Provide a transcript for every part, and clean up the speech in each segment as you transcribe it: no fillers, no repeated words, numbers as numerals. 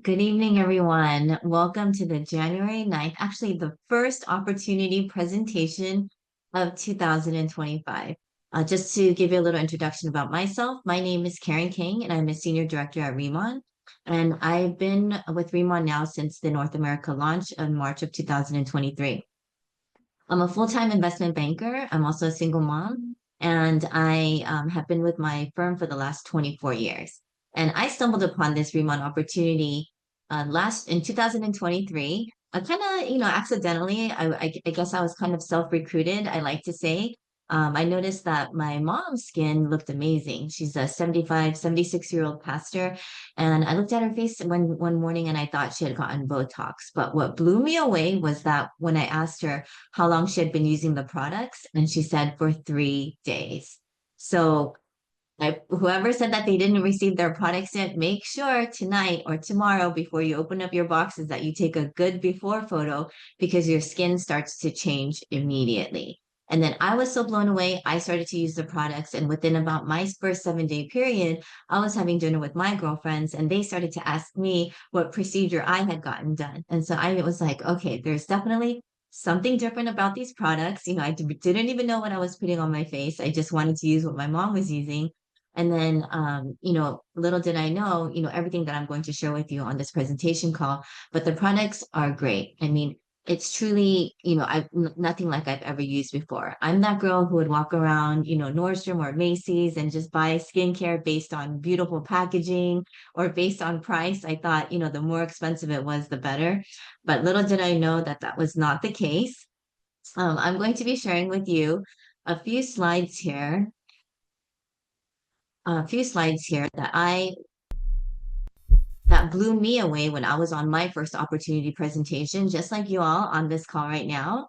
Good evening, everyone. Welcome to the January 9th, actually the first opportunity presentation of 2025. Just to give you a little introduction about myself, my name is Karen King, and I'm a senior director at Riman. And I've been with Riman now since the North America launch in March of 2023. I'm a full-time investment banker. I'm also a single mom, and I have been with my firm for the last 24 years. And I stumbled upon this remote opportunity last in 2023. Kind of, accidentally. I guess I was kind of self-recruited, I like to say. I noticed that my mom's skin looked amazing. She's a 75, 76-year-old pastor, and I looked at her face one morning and I thought she had gotten Botox. But what blew me away was that when I asked her how long she had been using the products, and she said for 3 days. So whoever said that they didn't receive their products yet, make sure tonight or tomorrow before you open up your boxes that you take a good before photo because your skin starts to change immediately. And then I was so blown away. I started to use the products, and within about my first 7 day period, I was having dinner with my girlfriends, and they started to ask me what procedure I had gotten done. And so I was like, okay, there's definitely something different about these products. Didn't even know what I was putting on my face. I just wanted to use what my mom was using. And then, little did I know, everything that I'm going to share with you on this presentation call, but the products are great. I mean, it's truly, nothing like I've ever used before. I'm that girl who would walk around, Nordstrom or Macy's and just buy skincare based on beautiful packaging or based on price. I thought, the more expensive it was, the better. But little did I know that that was not the case. I'm going to be sharing with you a few slides here that blew me away when I was on my first opportunity presentation, just like you all on this call right now.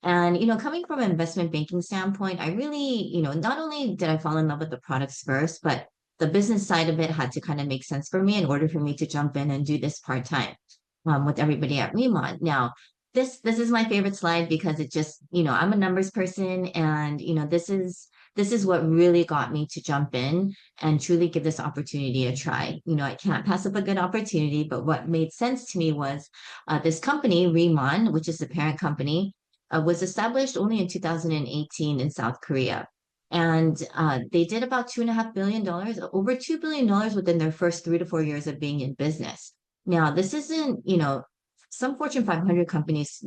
And, coming from an investment banking standpoint, I really, not only did I fall in love with the products first, but the business side of it had to kind of make sense for me in order for me to jump in and do this part-time with everybody at Remont. Now, this is my favorite slide because it just, I'm a numbers person, and this is what really got me to jump in and truly give this opportunity a try. I can't pass up a good opportunity, but what made sense to me was this company, Riman, which is the parent company, was established only in 2018 in South Korea. And they did about $2.5 billion, over $2 billion within their first 3 to 4 years of being in business. Now, this isn't, some Fortune 500 companies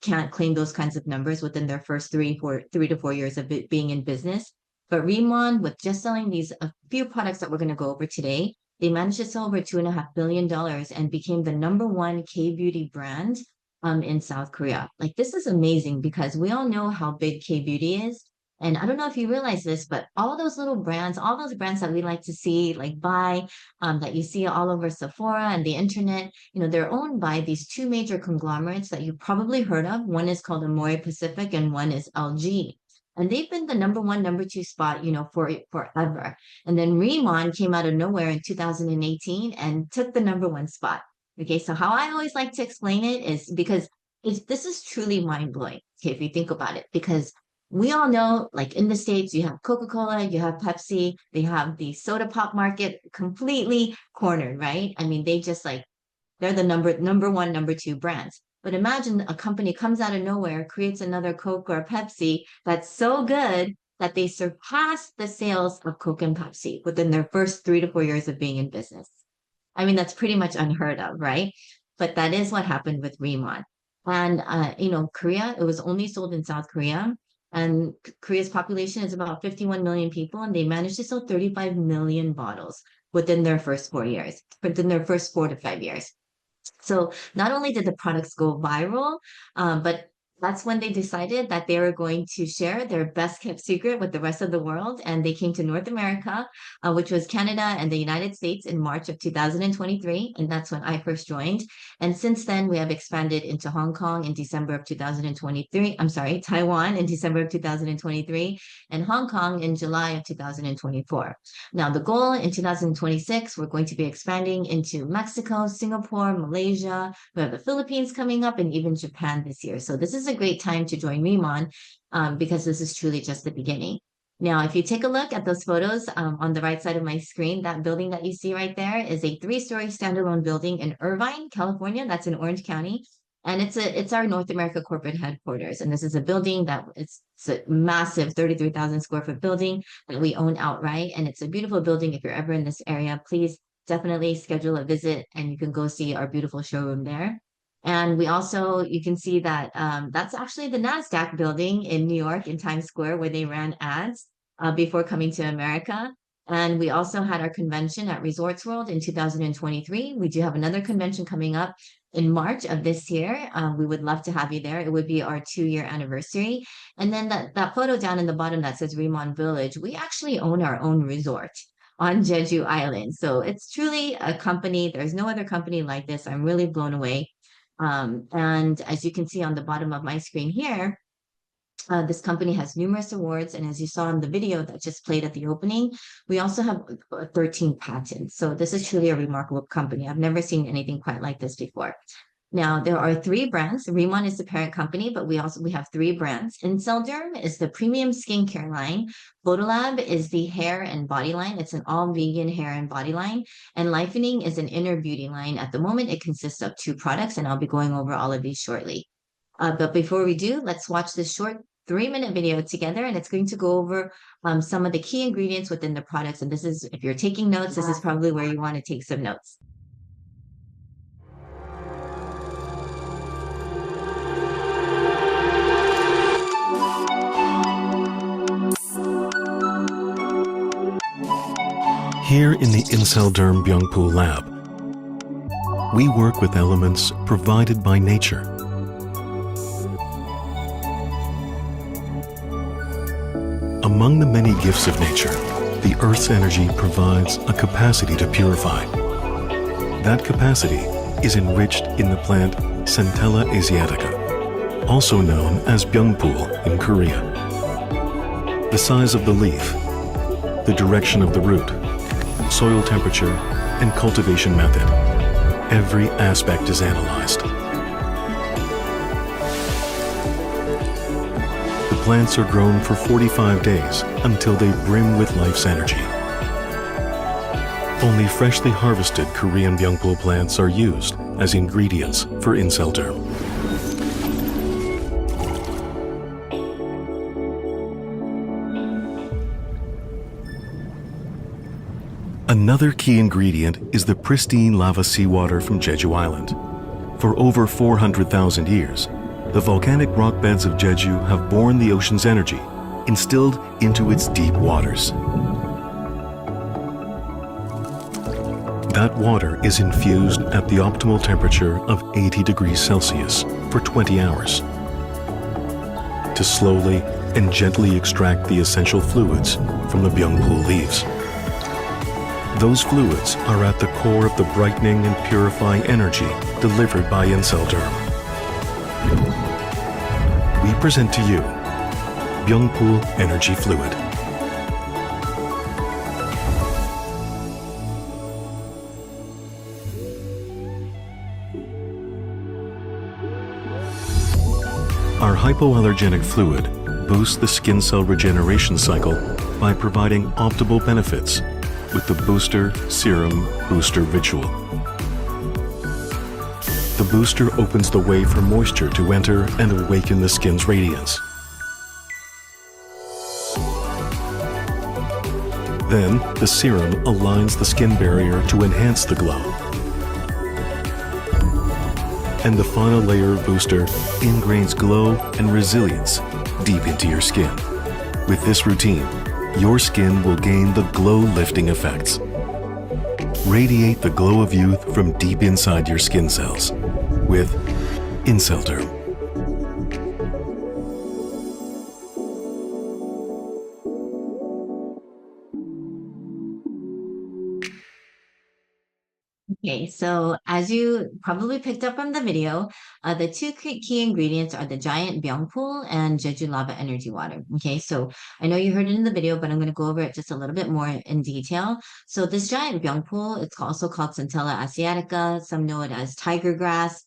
can't claim those kinds of numbers within their first 3 to 4 years of being in business. But Remon, with just selling these a few products that we're going to go over today, they managed to sell over $2.5 billion and became the number one K beauty brand in South Korea. Like, this is amazing because we all know how big K beauty is. And I don't know if you realize this, but all those little brands, all those brands that we like to see, like buy, that you see all over Sephora and the internet, they're owned by these two major conglomerates that you've probably heard of. One is called Amore Pacific and one is LG. And they've been the number one, number two spot, for forever. And then Remon came out of nowhere in 2018 and took the number one spot. Okay, so how I always like to explain it is because this is truly mind blowing. Okay, if you think about it, because we all know, like in the States, you have Coca-Cola, you have Pepsi, they have the soda pop market completely cornered, right? I mean, they're the number one, number two brands. But imagine a company comes out of nowhere, creates another Coke or Pepsi that's so good that they surpass the sales of Coke and Pepsi within their first 3 to 4 years of being in business. I mean, that's pretty much unheard of, right? But that is what happened with Remon. And, Korea, it was only sold in South Korea. And Korea's population is about 51 million people, and they managed to sell 35 million bottles within their first 4 years, within their first 4 to 5 years. So not only did the products go viral, but that's when they decided that they were going to share their best kept secret with the rest of the world. And they came to North America, which was Canada and the United States in March of 2023. And that's when I first joined. And since then, we have expanded into Hong Kong in December of 2023. I'm sorry, Taiwan in December of 2023 and Hong Kong in July of 2024. Now, the goal in 2026, we're going to be expanding into Mexico, Singapore, Malaysia. We have the Philippines coming up and even Japan this year. So this is a great time to join Riman because this is truly just the beginning. Now, if you take a look at those photos on the right side of my screen, that building that you see right there is a three-story standalone building in Irvine, California. That's in Orange County. And it's our North America corporate headquarters. And this is a building that it's a massive 33,000 square foot building that we own outright. And it's a beautiful building. If you're ever in this area, please definitely schedule a visit and you can go see our beautiful showroom there. And we also, you can see that that's actually the NASDAQ building in New York in Times Square where they ran ads before coming to America. And we also had our convention at Resorts World in 2023. We do have another convention coming up in March of this year. We would love to have you there. It would be our 2 year anniversary. And then that photo down in the bottom that says Riman Village, we actually own our own resort on Jeju Island. So it's truly a company. There's no other company like this. I'm really blown away. And as you can see on the bottom of my screen here, this company has numerous awards, and as you saw in the video that just played at the opening, we also have 13 patents. So this is truly a remarkable company. I've never seen anything quite like this before. Now, there are three brands. Riman is the parent company, but we have three brands. Incelderm is the premium skincare line. Photolab is the hair and body line. It's an all vegan hair and body line. And Lifening is an inner beauty line. At the moment, it consists of two products, and I'll be going over all of these shortly. But before we do, let's watch this short 3 minute video together, and it's going to go over some of the key ingredients within the products. And this is, if you're taking notes, this is probably where you want to take some notes. Here in the Incelderm Byungpool lab, we work with elements provided by nature. Among the many gifts of nature, the Earth's energy provides a capacity to purify. That capacity is enriched in the plant Centella asiatica, also known as Byungpool in Korea. The size of the leaf, the direction of the root, soil temperature, and cultivation method. Every aspect is analyzed. The plants are grown for 45 days until they brim with life's energy. Only freshly harvested Korean Byungpool plants are used as ingredients for Incelderm. Another key ingredient is the pristine lava seawater from Jeju Island. For over 400,000 years, the volcanic rock beds of Jeju have borne the ocean's energy, instilled into its deep waters. That water is infused at the optimal temperature of 80 degrees Celsius for 20 hours to slowly and gently extract the essential fluids from the Byungpool leaves. Those fluids are at the core of the brightening and purifying energy delivered by Incelderm. We present to you Byungpool Energy Fluid. Our hypoallergenic fluid boosts the skin cell regeneration cycle by providing optimal benefits with the Booster Serum Booster Ritual. The booster opens the way for moisture to enter and awaken the skin's radiance. Then, the serum aligns the skin barrier to enhance the glow. And the final layer of booster ingrains glow and resilience deep into your skin. With this routine, your skin will gain the glow-lifting effects. Radiate the glow of youth from deep inside your skin cells with Incelderm. Okay, so as you probably picked up from the video, the two key ingredients are the giant Byungpool and Jeju lava energy water. Okay, so I know you heard it in the video, but I'm going to go over it just a little bit more in detail. So this giant Byungpool, it's also called Centella asiatica. Some know it as tiger grass.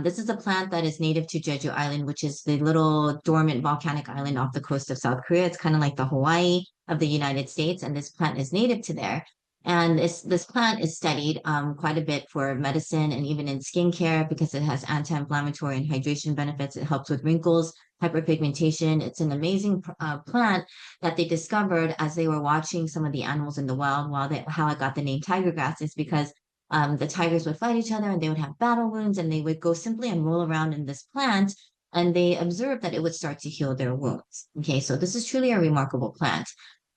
This is a plant that is native to Jeju Island, which is the little dormant volcanic island off the coast of South Korea. It's kind of like the Hawaii of the United States, and this plant is native to there. And this plant is studied quite a bit for medicine and even in skincare because it has anti-inflammatory and hydration benefits. It helps with wrinkles, hyperpigmentation. It's an amazing plant that they discovered as they were watching some of the animals in the wild. How I got the name tiger grass is because the tigers would fight each other and they would have battle wounds and they would go simply and roll around in this plant and they observed that it would start to heal their wounds. Okay, so this is truly a remarkable plant.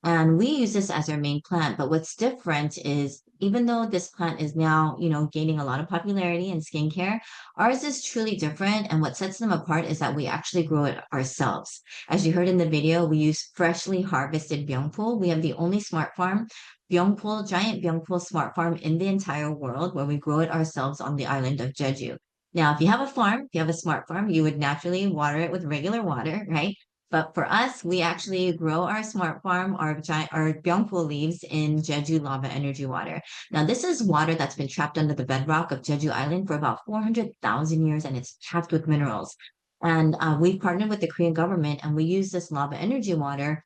And we use this as our main plant. But what's different is even though this plant is now, gaining a lot of popularity in skincare, ours is truly different. And what sets them apart is that we actually grow it ourselves. As you heard in the video, we use freshly harvested byungpul. We have the only smart farm, giant byungpul smart farm in the entire world where we grow it ourselves on the island of Jeju. Now, if you have a farm, if you have a smart farm, you would naturally water it with regular water, right? But for us, we actually grow our smart farm, our byungpul leaves in Jeju lava energy water. Now, this is water that's been trapped under the bedrock of Jeju Island for about 400,000 years, and it's packed with minerals. And we partnered with the Korean government, and we use this lava energy water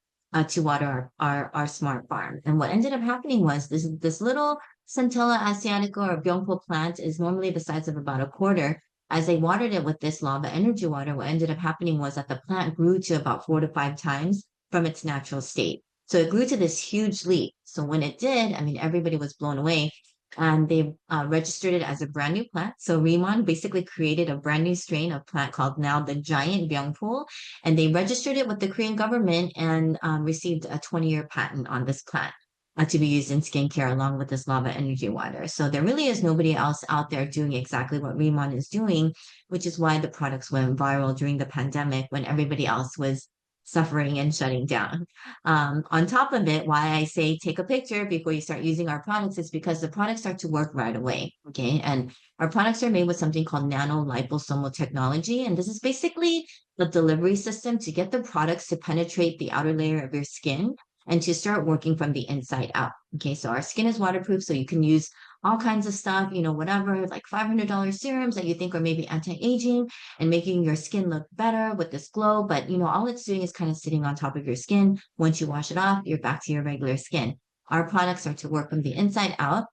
to water our smart farm. And what ended up happening was this little Centella asiatica or byungpul plant is normally the size of about a quarter. As they watered it with this lava energy water, what ended up happening was that the plant grew to about 4 to 5 times from its natural state. So it grew to this huge leap. So when it did, I mean, everybody was blown away and they registered it as a brand new plant. So Riman basically created a brand new strain of plant called now the giant byungpul, and they registered it with the Korean government and received a 20-year patent on this plant to be used in skincare along with this lava energy water. So there really is nobody else out there doing exactly what Riman is doing, which is why the products went viral during the pandemic when everybody else was suffering and shutting down. On top of it, why I say take a picture before you start using our products is because the products start to work right away. Okay. And our products are made with something called nano liposomal technology. And this is basically the delivery system to get the products to penetrate the outer layer of your skin and to start working from the inside out. Okay, so our skin is waterproof, so you can use all kinds of stuff, whatever, like $500 serums that you think are maybe anti-aging and making your skin look better with this glow. But, all it's doing is kind of sitting on top of your skin. Once you wash it off, you're back to your regular skin. Our products are to work from the inside out,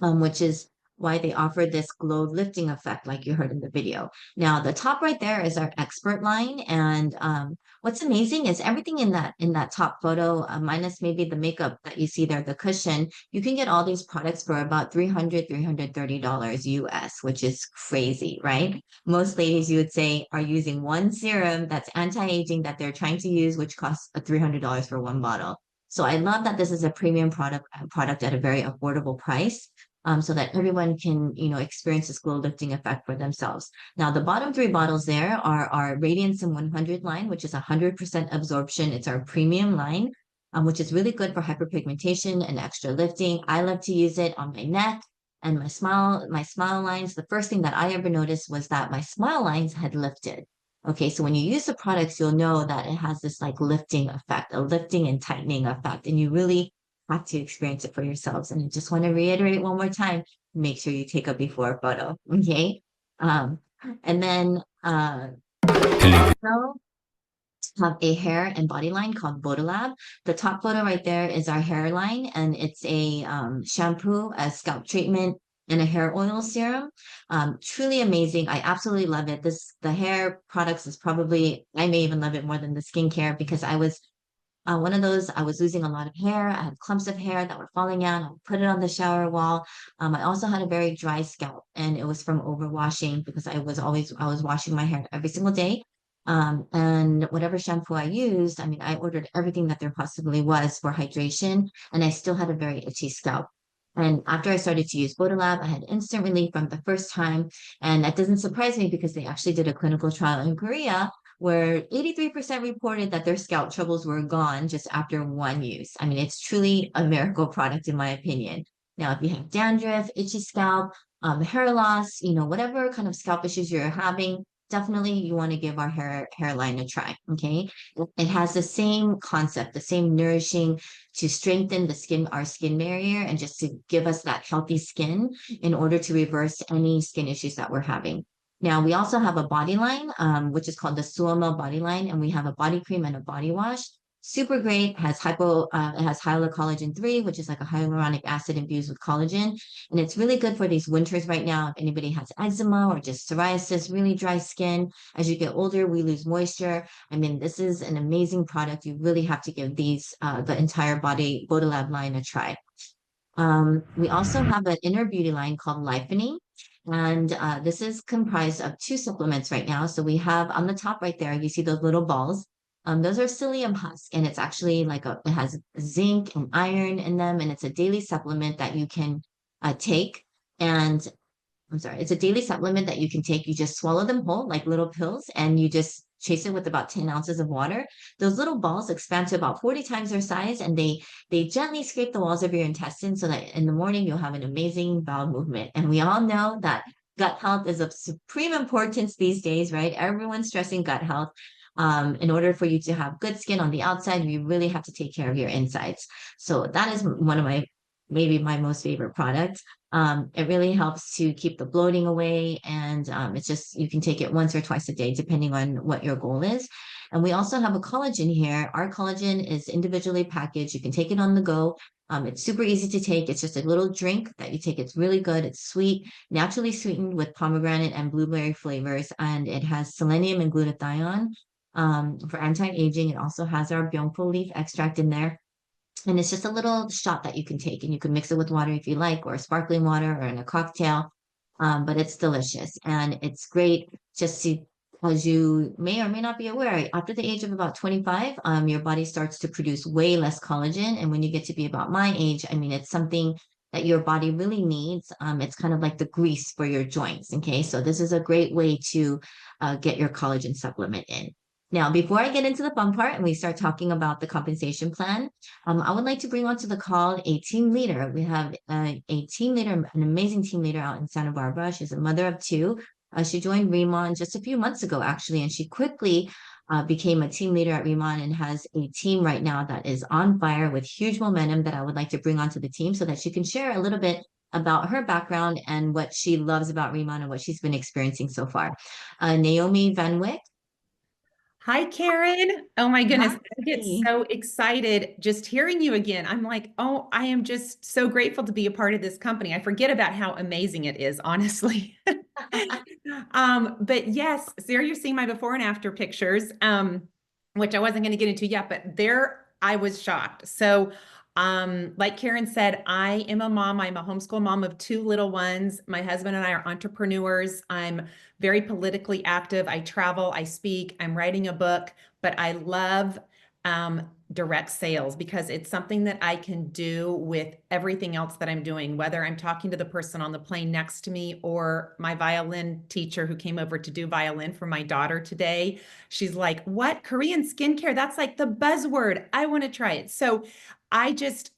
which is why they offer this glow lifting effect, like you heard in the video. Now, the top right there is our expert line, and what's amazing is everything in that top photo, minus maybe the makeup that you see there, the cushion. You can get all these products for about $330 US, which is crazy, right? Most ladies, you would say, are using one serum that's anti-aging that they're trying to use, which costs $300 for one bottle. So I love that this is a premium product at a very affordable price so that everyone can, experience this glow lifting effect for themselves. Now, the bottom three bottles there are our Radiance 100 line, which is 100% absorption. It's our premium line, which is really good for hyperpigmentation and extra lifting. I love to use it on my neck and my smile lines. The first thing that I ever noticed was that my smile lines had lifted. Okay, so when you use the products, you'll know that it has this like lifting effect, a lifting and tightening effect, and you really have to experience it for yourselves. And I just want to reiterate one more time, make sure you take a before photo. Okay. Um, and then we also have a hair and body line called Bodolab. The top photo right there is our hairline, and it's a shampoo, a scalp treatment, and a hair oil serum. Truly amazing. I absolutely love it. The hair products is probably, I may even love it more than the skincare because I was one of those, I was losing a lot of hair. I had clumps of hair that were falling out. I would put it on the shower wall. I also had a very dry scalp, and it was from overwashing because I was washing my hair every single day. And whatever shampoo I used, I mean, I ordered everything that there possibly was for hydration, and I still had a very itchy scalp. And after I started to use Bodolab, I had instant relief from the first time. And that doesn't surprise me because they actually did a clinical trial in Korea where 83% reported that their scalp troubles were gone just after one use. I mean, it's truly a miracle product, in my opinion. Now, if you have dandruff, itchy scalp, hair loss, whatever kind of scalp issues you're having, definitely you want to give our hairline a try. Okay. It has the same concept, the same nourishing to strengthen our skin barrier and just to give us that healthy skin in order to reverse any skin issues that we're having. Now, we also have a body line, which is called the Suomel body line, and we have a body cream and a body wash. super great. It has hyalocollagen 3, which is like a hyaluronic acid infused with collagen. And it's really good for these winters right now. If anybody has eczema or just psoriasis, really dry skin. As you get older, we lose moisture. I mean, this is an amazing product. You really have to give the entire body Bodilab line a try. We also have an inner beauty line called Livening, and this is comprised of two supplements right now. So we have on the top right there, you see those little balls. Those are psyllium husk, and it's actually it has zinc and iron in them, and it's a daily supplement that you can take. And I'm sorry, it's a daily supplement that you can take. You just swallow them whole, like little pills, and you just chase it with about 10 ounces of water. Those little balls expand to about 40 times their size, and they gently scrape the walls of your intestines so that in the morning you'll have an amazing bowel movement. And we all know that gut health is of supreme importance these days, right? Everyone's stressing gut health. In order for you to have good skin on the outside, you really have to take care of your insides. So that is one of maybe my most favorite products. It really helps to keep the bloating away, and it's just you can take it once or twice a day, depending on what your goal is. And we also have a collagen here. Our collagen is individually packaged. You can take it on the go. It's super easy to take. It's just a little drink that you take. It's really good. It's sweet, naturally sweetened with pomegranate and blueberry flavors, and it has selenium and glutathione for anti-aging. It also has our byungpo leaf extract in there. And it's just a little shot that you can take, and you can mix it with water if you like, or sparkling water, or in a cocktail. But it's delicious and it's great just to, as you may or may not be aware, after the age of about 25, your body starts to produce way less collagen. And when you get to be about my age, I mean, it's something that your body really needs. It's kind of like the grease for your joints. Okay. So this is a great way to get your collagen supplement in. Now, before I get into the fun part and we start talking about the compensation plan, I would like to bring onto the call a team leader. We have a team leader, an amazing team leader out in Santa Barbara. She's a mother of two. She joined Riman just a few months ago, actually, and she quickly became a team leader at Riman and has a team right now that is on fire with huge momentum that I would like to bring onto the team so that she can share a little bit about her background and what she loves about Riman and what she's been experiencing so far. Naomi Van Wyck. Hi, Karen. Oh my goodness. I get Hi. so excited just hearing you again. I'm like, oh, I am just so grateful to be a part of this company. I forget about how amazing it is, honestly. But yes, Sarah, you're seeing my before and after pictures, which I wasn't going to get into yet, but there I was shocked. So, like Karen said, I am a mom. I'm a homeschool mom of two little ones. My husband and I are entrepreneurs. I'm very politically active. I travel, I speak, I'm writing a book, but I love direct sales because it's something that I can do with everything else that I'm doing, whether I'm talking to the person on the plane next to me or my violin teacher who came over to do violin for my daughter today. She's like, "What? Korean skincare? That's like the buzzword. I want to try it." So I'm just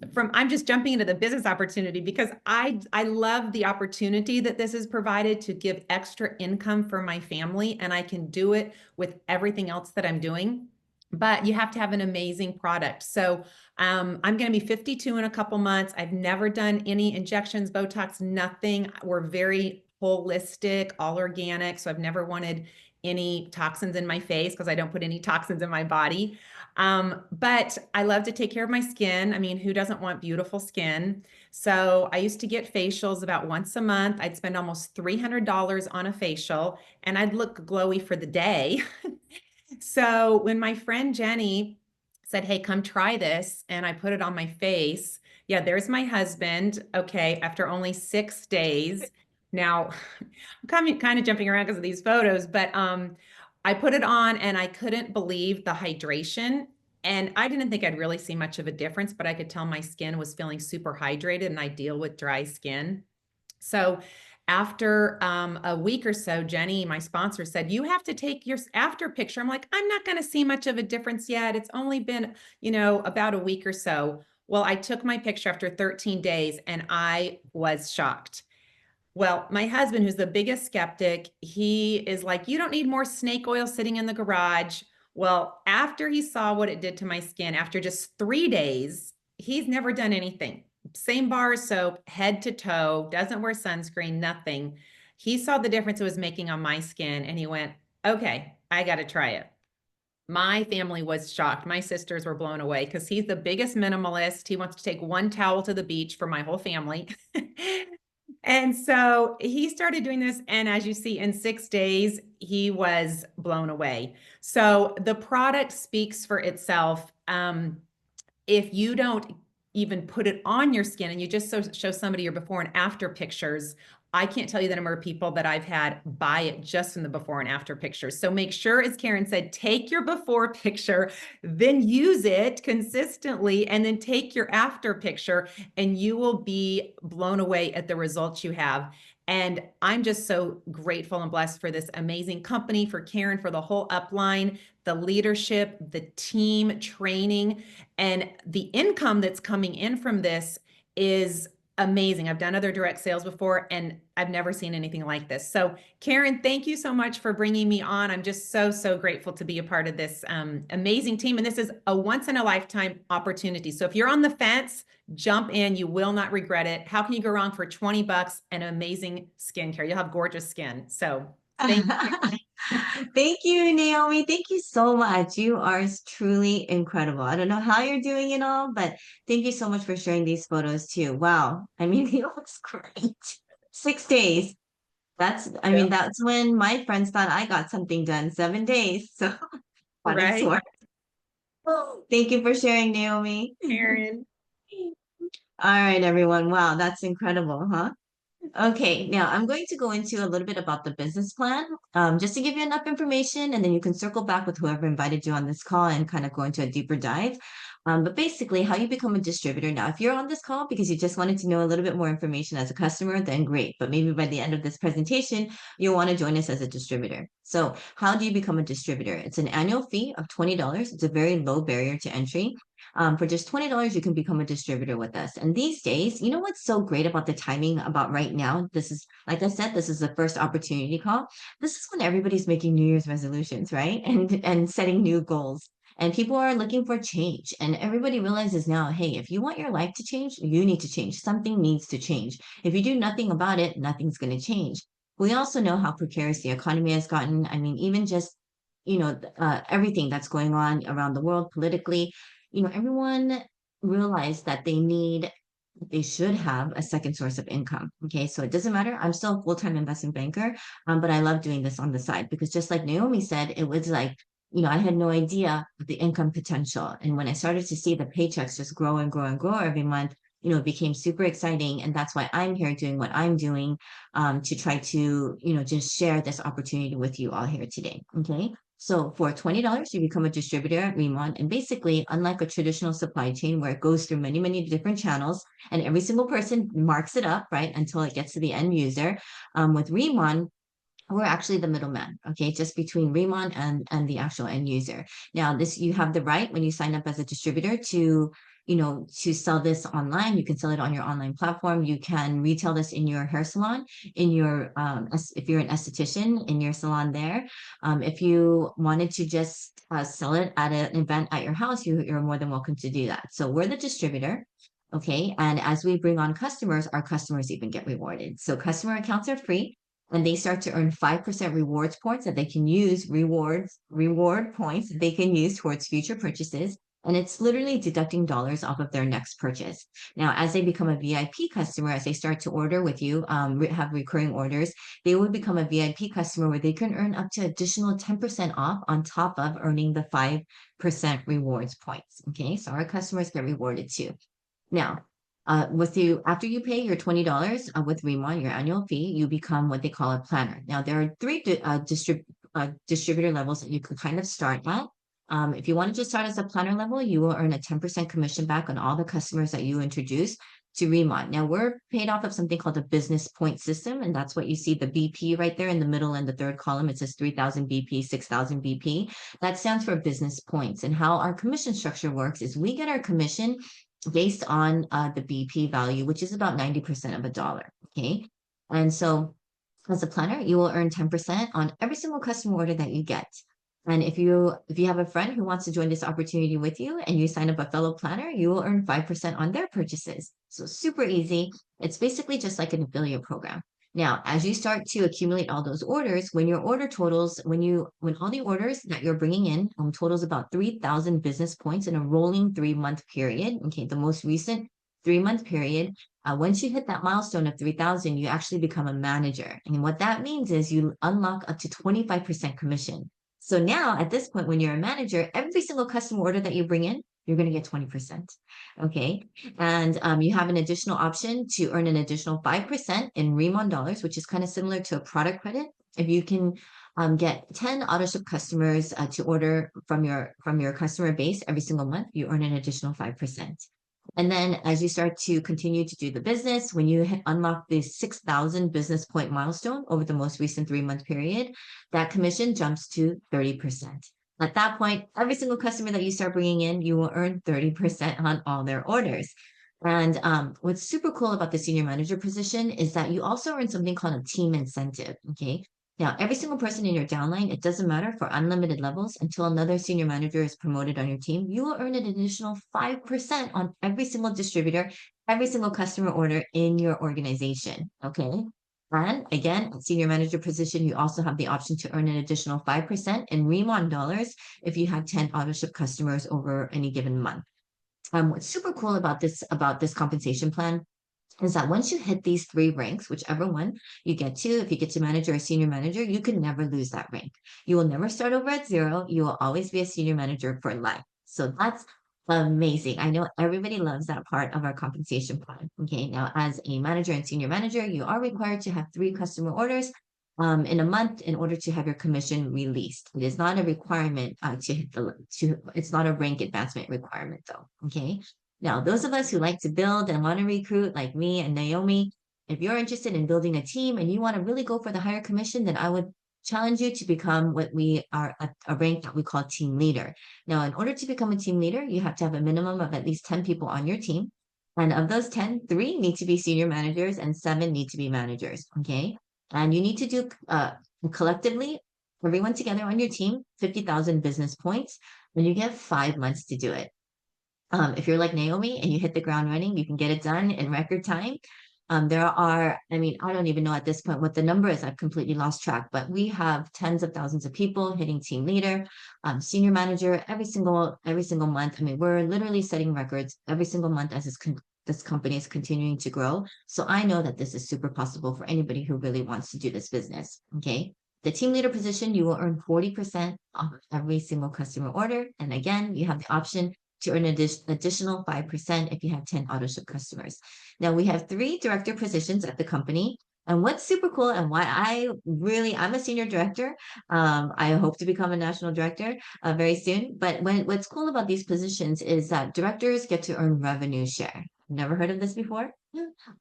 jumping into the business opportunity because I love the opportunity that this has provided to give extra income for my family, and I can do it with everything else that I'm doing. But you have to have an amazing product. So I'm going to be 52 in a couple months. I've never done any injections, Botox, nothing. We're very holistic, all organic. So I've never wanted any toxins in my face because I don't put any toxins in my body. But I love to take care of my skin. I mean, who doesn't want beautiful skin? So I used to get facials about once a month. I'd spend almost $300 on a facial and I'd look glowy for the day. So when my friend Jenny said, "Hey, come try this," and I put it on my face, yeah, there's my husband. Okay, after only 6 days. Now, I'm kind of jumping around because of these photos, but I put it on and I couldn't believe the hydration. And I didn't think I'd really see much of a difference, but I could tell my skin was feeling super hydrated and I deal with dry skin. So after a week or so, Jenny, my sponsor, said, "You have to take your after picture." I'm like, "I'm not going to see much of a difference yet. It's only been, about a week or so." Well, I took my picture after 13 days and I was shocked. Well, my husband, who's the biggest skeptic, he is like, "You don't need more snake oil sitting in the garage." Well, after he saw what it did to my skin, after just 3 days, he's never done anything. Same bar of soap, head to toe, doesn't wear sunscreen, nothing. He saw the difference it was making on my skin and he went, "Okay, I got to try it." My family was shocked. My sisters were blown away because he's the biggest minimalist. He wants to take one towel to the beach for my whole family. And so he started doing this. And as you see, in 6 days, he was blown away. So the product speaks for itself. If you don't even put it on your skin and you just show somebody your before and after pictures, I can't tell you the number of people that I've had buy it just from the before and after pictures. So make sure, as Karen said, take your before picture, then use it consistently, and then take your after picture, and you will be blown away at the results you have. And I'm just so grateful and blessed for this amazing company, for Karen, for the whole upline, the leadership, the team training, and the income that's coming in from this is amazing. I've done other direct sales before, and I've never seen anything like this. So Karen, thank you so much for bringing me on. I'm just so, so grateful to be a part of this amazing team. And this is a once in a lifetime opportunity. So if you're on the fence, jump in. You will not regret it. How can you go wrong for 20 bucks and amazing skincare? You'll have gorgeous skin. So thank you. Thank you, Naomi. Thank you so much. You are truly incredible. I don't know how you're doing it all, but thank you so much for sharing these photos too. Wow. I mean, it looks great. 6 days. I mean, that's when my friends thought I got something done, 7 days. So what it's Right, worth. Thank you for sharing, Naomi. Karen. All right, everyone. Wow, that's incredible, huh? Okay, now I'm going to go into a little bit about the business plan, just to give you enough information, and then you can circle back with whoever invited you on this call and kind of go into a deeper dive. But basically, how you become a distributor. Now, if you're on this call because you just wanted to know a little bit more information as a customer, then great. But maybe by the end of this presentation, you'll want to join us as a distributor. So, how do you become a distributor? It's an annual fee of $20. It's a very low barrier to entry. For just $20, you can become a distributor with us. And these days, you know what's so great about the timing about right now? This is, like I said, this is the first opportunity call. This is when everybody's making New Year's resolutions, right? And setting new goals. And people are looking for change. And everybody realizes now, hey, if you want your life to change, you need to change. Something needs to change. If you do nothing about it, nothing's going to change. We also know how precarious the economy has gotten. I mean, even just everything that's going on around the world politically, everyone realized that they should have a second source of income. Okay, so it doesn't matter. I'm still a full-time investment banker, but I love doing this on the side because just like Naomi said, it was like, I had no idea of the income potential. And when I started to see the paychecks just grow and grow and grow every month, it became super exciting. And that's why I'm here doing what I'm doing, to try to, just share this opportunity with you all here today. Okay. So for $20, you become a distributor at Riman. And basically, unlike a traditional supply chain where it goes through many, many different channels and every single person marks it up, right, until it gets to the end user, with Riman, we're actually the middleman, okay, just between Riman and the actual end user. Now, this you have the right when you sign up as a distributor to to sell this online. You can sell it on your online platform. You can retail this in your hair salon, in your if you're an esthetician, in your salon there. If you wanted to just sell it at an event at your house, you're more than welcome to do that. So we're the distributor. Okay. And as we bring on customers, our customers even get rewarded. So customer accounts are free and they start to earn 5% rewards points that they can use, reward points that they can use towards future purchases. And it's literally deducting dollars off of their next purchase. Now, as they become a VIP customer, as they start to order with you, have recurring orders, they will become a VIP customer where they can earn up to additional 10% off on top of earning the 5% rewards points. Okay, so our customers get rewarded too. Now, after you pay your $20 with Riman, your annual fee, you become what they call a planner. Now, there are three distributor levels that you can kind of start at. If you wanted to start as a planner level, you will earn a 10% commission back on all the customers that you introduce to Riman. Now, we're paid off of something called the business point system, and that's what you see the BP right there in the middle and the third column. It says 3,000 BP, 6,000 BP. That stands for business points. And how our commission structure works is we get our commission based on the BP value, which is about 90% of a dollar. Okay. And so as a planner, you will earn 10% on every single customer order that you get. And if you have a friend who wants to join this opportunity with you and you sign up a fellow planner, you will earn 5% on their purchases. So super easy. It's basically just like an affiliate program. Now, as you start to accumulate all those orders, when your order totals, when all the orders that you're bringing in totals about 3,000 business points in a rolling 3-month period, okay, the most recent 3-month period, once you hit that milestone of 3,000, you actually become a manager. And what that means is you unlock up to 25% commission. So now at this point, when you're a manager, every single customer order that you bring in, you're going to get 20%. Okay. And you have an additional option to earn an additional 5% in Riman dollars, which is kind of similar to a product credit. If you can get 10 AutoShip customers to order from your customer base every single month, you earn an additional 5%. And then as you start to continue to do the business, when you unlock the 6,000 business point milestone over the most recent 3-month period, that commission jumps to 30%. At that point, every single customer that you start bringing in, you will earn 30% on all their orders. And what's super cool about the senior manager position is that you also earn something called a team incentive. Okay. Now, every single person in your downline, it doesn't matter for unlimited levels until another senior manager is promoted on your team, you will earn an additional 5% on every single distributor, every single customer order in your organization. Okay. And again, at senior manager position, you also have the option to earn an additional 5% in Remon dollars if you have 10 AutoShip customers over any given month. What's super cool about this compensation plan is that once you hit these 3 ranks, whichever one you get to, if you get to manager or senior manager, you can never lose that rank. You will never start over at 0. You will always be a senior manager for life. So that's amazing. I know everybody loves that part of our compensation plan. Okay. Now, as a manager and senior manager, you are required to have 3 customer orders in a month in order to have your commission released. It is not a requirement to hit it's not a rank advancement requirement though. Okay. Now, those of us who like to build and want to recruit, like me and Naomi, if you're interested in building a team and you want to really go for the higher commission, then I would challenge you to become what we are a rank that we call team leader. Now, in order to become a team leader, you have to have a minimum of at least 10 people on your team. And of those 10, 3 need to be senior managers and 7 need to be managers. Okay. And you need to do collectively, everyone together on your team, 50,000 business points, and you get 5 months to do it. If you're like Naomi and you hit the ground running, you can get it done in record time. There are, I mean, I don't even know at this point what the number is. I've completely lost track, but we have tens of thousands of people hitting team leader, senior manager every single month. I mean, we're literally setting records every single month as this company is continuing to grow. So I know that this is super possible for anybody who really wants to do this business. Okay. The team leader position, you will earn 40% off of every single customer order. And again, you have the option to earn an additional 5% if you have 10 AutoShip customers. Now we have 3 director positions at the company. And what's super cool and why I'm a senior director. I hope to become a national director very soon. But what's cool about these positions is that directors get to earn revenue share. Never heard of this before?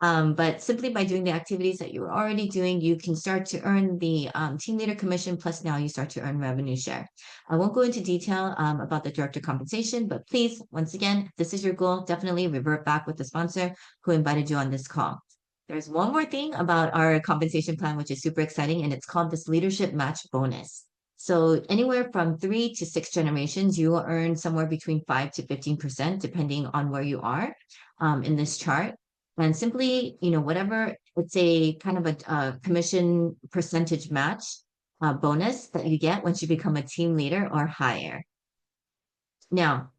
But simply by doing the activities that you were already doing, you can start to earn the team leader commission. Plus now you start to earn revenue share. I won't go into detail about the director compensation, but please, once again, if this is your goal, definitely revert back with the sponsor who invited you on this call. There's one more thing about our compensation plan, which is super exciting, and it's called this leadership match bonus. So anywhere from 3 to 6 generations, you will earn somewhere between 5 to 15%, depending on where you are in this chart. And simply, whatever, it's a kind of a commission percentage match bonus that you get once you become a team leader or higher. Now,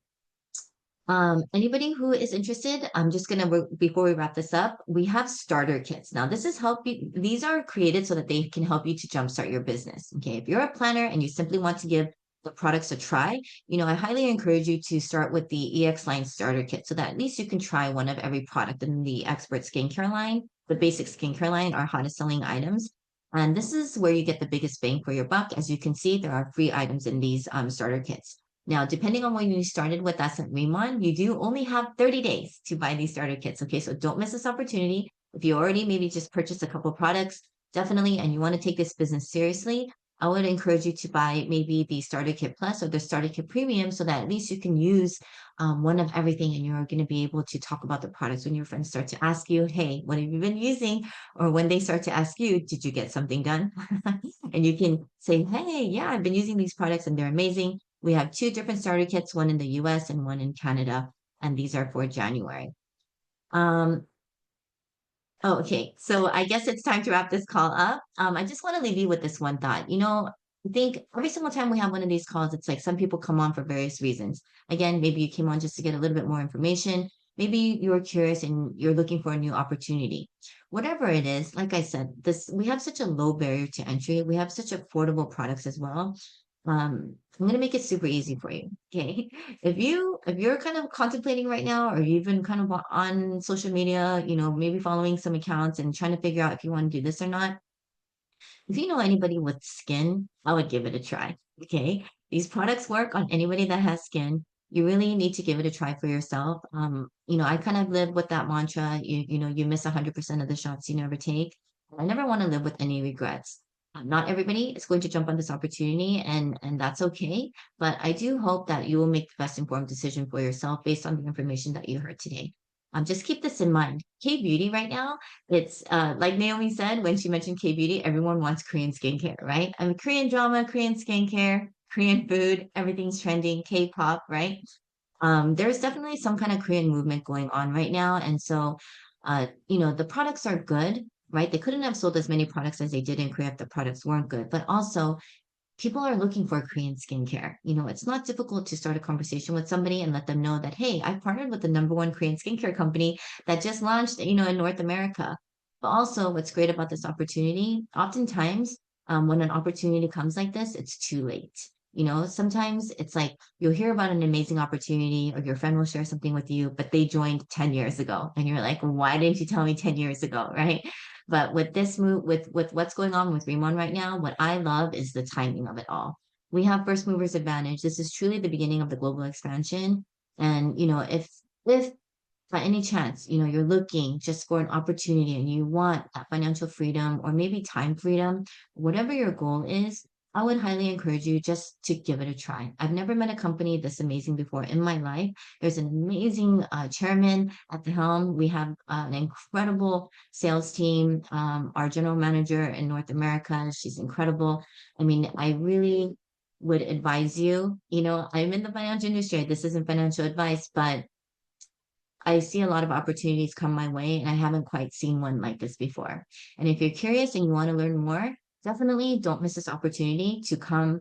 anybody who is interested, I'm just gonna, before we wrap this up, we have starter kits. Now, these are created so that they can help you to jumpstart your business. Okay, if you're a planner and you simply want to give the products a try, I highly encourage you to start with the EX line starter kit so that at least you can try one of every product in the expert skincare line. The basic skincare line are hottest selling items. And this is where you get the biggest bang for your buck. As you can see, there are free items in these starter kits. Now, depending on when you started with us at Riman, you do only have 30 days to buy these starter kits. Okay, so don't miss this opportunity. If you already maybe just purchased a couple products, definitely, and you want to take this business seriously, I would encourage you to buy maybe the starter kit plus or the starter kit premium so that at least you can use one of everything and you're going to be able to talk about the products when your friends start to ask you, hey, what have you been using? Or when they start to ask you, did you get something done? And you can say, hey, yeah, I've been using these products and they're amazing. We have 2 different starter kits, one in the US and one in Canada, and these are for January. Um, Oh, okay. So I guess it's time to wrap this call up. I just want to leave you with this one thought. I think every single time we have one of these calls, it's like some people come on for various reasons. Again, maybe you came on just to get a little bit more information. Maybe you're curious and you're looking for a new opportunity. Whatever it is, like I said, this we have such a low barrier to entry. We have such affordable products as well. I'm gonna make it super easy for you. Okay. If you're kind of contemplating right now, or you've been kind of on social media, maybe following some accounts and trying to figure out if you want to do this or not, if you know anybody with skin, I would give it a try. Okay. These products work on anybody that has skin. You really need to give it a try for yourself. I kind of live with that mantra, you miss 100% of the shots you never take. I never want to live with any regrets. Not everybody is going to jump on this opportunity, and that's okay. But I do hope that you will make the best informed decision for yourself based on the information that you heard today. Just keep this in mind. K beauty right now, it's like Naomi said when she mentioned K beauty, everyone wants Korean skincare, right? I mean, Korean drama, Korean skincare, Korean food, everything's trending, K-pop, right? There's definitely some kind of Korean movement going on right now. And so, the products are good, right? They couldn't have sold as many products as they did in Korea if the products weren't good. But also, people are looking for Korean skincare. It's not difficult to start a conversation with somebody and let them know that, hey, I partnered with the number one Korean skincare company that just launched, in North America. But also, what's great about this opportunity, oftentimes, when an opportunity comes like this, it's too late. Sometimes it's like you'll hear about an amazing opportunity or your friend will share something with you, but they joined 10 years ago. And you're like, why didn't you tell me 10 years ago? Right. But with this move, with what's going on with Riman right now, what I love is the timing of it all. We have first movers advantage. This is truly the beginning of the global expansion. And if by any chance, you're looking just for an opportunity and you want that financial freedom or maybe time freedom, whatever your goal is, I would highly encourage you just to give it a try. I've never met a company this amazing before in my life. There's an amazing chairman at the helm. We have an incredible sales team. Our general manager in North America, she's incredible. I mean, I really would advise you, I'm in the financial industry. This isn't financial advice, but I see a lot of opportunities come my way, and I haven't quite seen one like this before. And if you're curious and you want to learn more, definitely don't miss this opportunity to come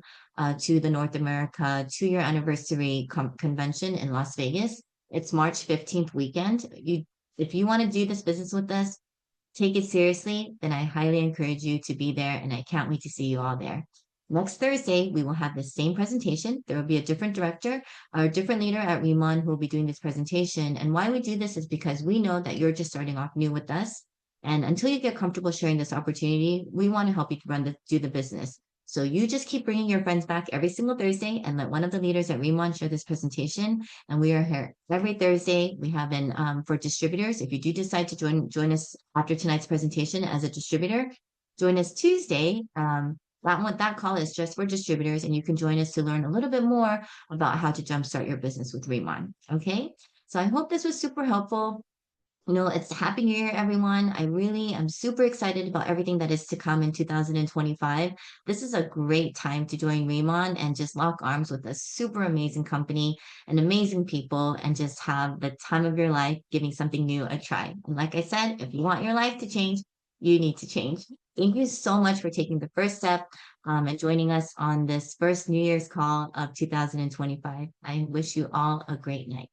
to the North America 2-year anniversary convention in Las Vegas. It's March 15th weekend. If you want to do this business with us, take it seriously, then I highly encourage you to be there, and I can't wait to see you all there. Next Thursday, we will have the same presentation. There will be a different director or a different leader at Riman who will be doing this presentation. And why we do this is because we know that you're just starting off new with us. And until you get comfortable sharing this opportunity, we want to help you do the business. So you just keep bringing your friends back every single Thursday and let one of the leaders at Riman share this presentation. And we are here every Thursday. We have been for distributors. If you do decide to join us after tonight's presentation as a distributor, join us Tuesday. That call is just for distributors, and you can join us to learn a little bit more about how to jumpstart your business with Riman. Okay, so I hope this was super helpful. It's Happy New Year, everyone. I really am super excited about everything that is to come in 2025. This is a great time to join Riman and just lock arms with a super amazing company and amazing people and just have the time of your life giving something new a try. And like I said, if you want your life to change, you need to change. Thank you so much for taking the first step and joining us on this first New Year's call of 2025. I wish you all a great night.